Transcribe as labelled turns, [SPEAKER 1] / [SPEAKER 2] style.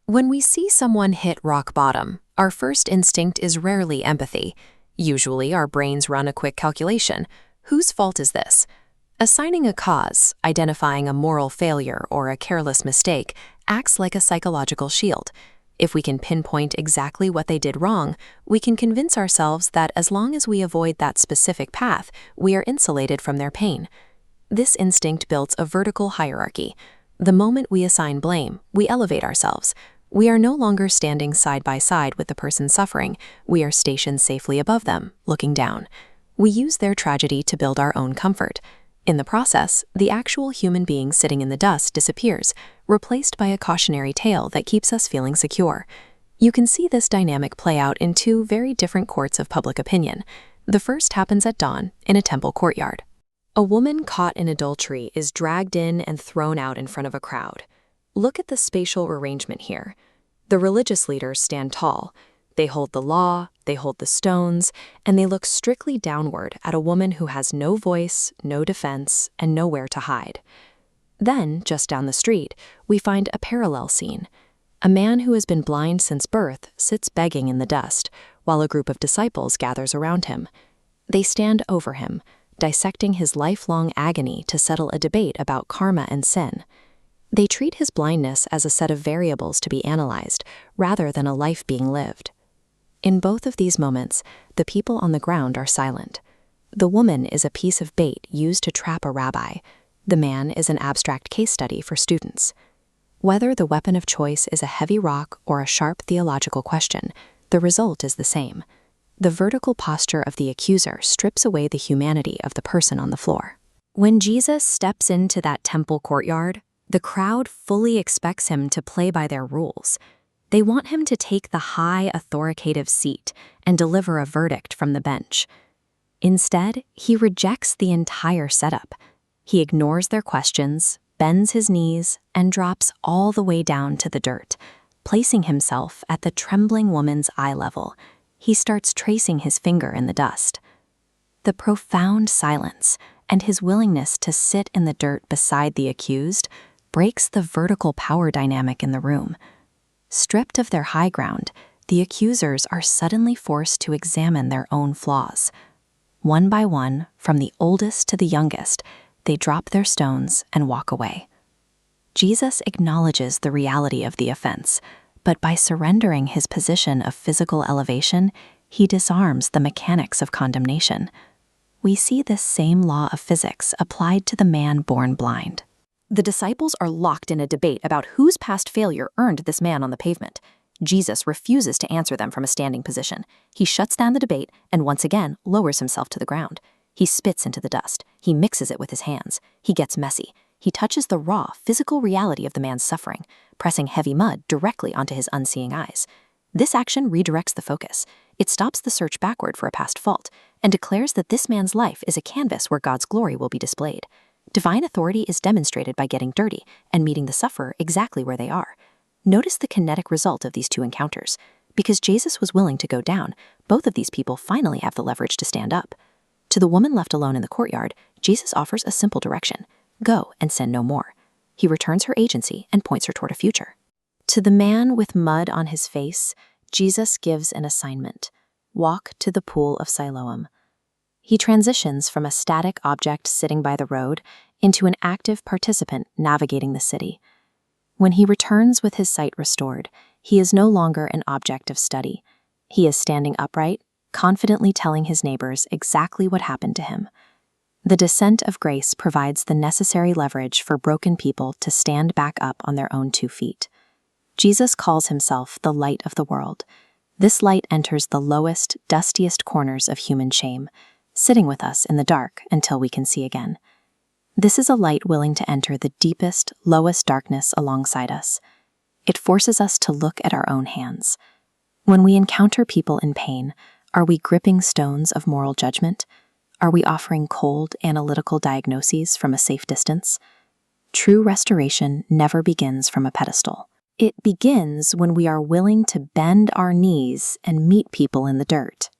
[SPEAKER 1] When we see someone hit rock bottom, our first instinct is rarely empathy. Usually, our brains run a quick calculation. Whose fault is this? Assigning a cause, identifying a moral failure or a careless mistake, acts like a psychological shield. If we can pinpoint exactly what they did wrong, we can convince ourselves that as long as we avoid that specific path, we are insulated from their pain. This instinct builds a vertical hierarchy. The moment we assign blame, we elevate ourselves. We are no longer standing side by side with the person suffering. We are stationed safely above them, looking down. We use their tragedy to build our own comfort. In the process, the actual human being sitting in the dust disappears, replaced by a cautionary tale that keeps us feeling secure. You can see this dynamic play out in two very different courts of public opinion. The first happens at dawn in a temple courtyard. A woman caught in adultery is dragged in and thrown out in front of a crowd. Look at the spatial arrangement here. The religious leaders stand tall. They hold the law, they hold the stones, and they look strictly downward at a woman who has no voice, no defense, and nowhere to hide. Then, just down the street, we find a parallel scene. A man who has been blind since birth sits begging in the dust, while a group of disciples gathers around him. They stand over him, dissecting his lifelong agony to settle a debate about karma and sin. They treat his blindness as a set of variables to be analyzed, rather than a life being lived. In both of these moments, the people on the ground are silent. The woman is a piece of bait used to trap a rabbi. The man is an abstract case study for students. Whether the weapon of choice is a heavy rock or a sharp theological question, the result is the same. The vertical posture of the accuser strips away the humanity of the person on the floor. When Jesus steps into that temple courtyard, the crowd fully expects him to play by their rules. They want him to take the high authoritative seat and deliver a verdict from the bench. Instead, he rejects the entire setup. He ignores their questions, bends his knees, and drops all the way down to the dirt. Placing himself at the trembling woman's eye level, he starts tracing his finger in the dust. The profound silence and his willingness to sit in the dirt beside the accused breaks the vertical power dynamic in the room. Stripped of their high ground, the accusers are suddenly forced to examine their own flaws. One by one, from the oldest to the youngest, they drop their stones and walk away. Jesus acknowledges the reality of the offense, but by surrendering his position of physical elevation, he disarms the mechanics of condemnation. We see this same law of physics applied to the man born blind. The disciples are locked in a debate about whose past failure earned this man on the pavement. Jesus refuses to answer them from a standing position. He shuts down the debate and once again lowers himself to the ground. He spits into the dust. He mixes it with his hands. He gets messy. He touches the raw, physical reality of the man's suffering, pressing heavy mud directly onto his unseeing eyes. This action redirects the focus. It stops the search backward for a past fault and declares that this man's life is a canvas where God's glory will be displayed. Divine authority is demonstrated by getting dirty and meeting the sufferer exactly where they are. Notice the kinetic result of these two encounters. Because Jesus was willing to go down, both of these people finally have the leverage to stand up. To the woman left alone in the courtyard, Jesus offers a simple direction: go and sin no more. He returns her agency and points her toward a future. To the man with mud on his face, Jesus gives an assignment: walk to the pool of Siloam. He transitions from a static object sitting by the road into an active participant navigating the city. When he returns with his sight restored, he is no longer an object of study. He is standing upright, confidently telling his neighbors exactly what happened to him. The descent of grace provides the necessary leverage for broken people to stand back up on their own 2 feet. Jesus calls himself the light of the world. This light enters the lowest, dustiest corners of human shame, sitting with us in the dark until we can see again. This is a light willing to enter the deepest, lowest darkness alongside us. It forces us to look at our own hands. When we encounter people in pain, are we gripping stones of moral judgment? Are we offering cold, analytical diagnoses from a safe distance? True restoration never begins from a pedestal. It begins when we are willing to bend our knees and meet people in the dirt.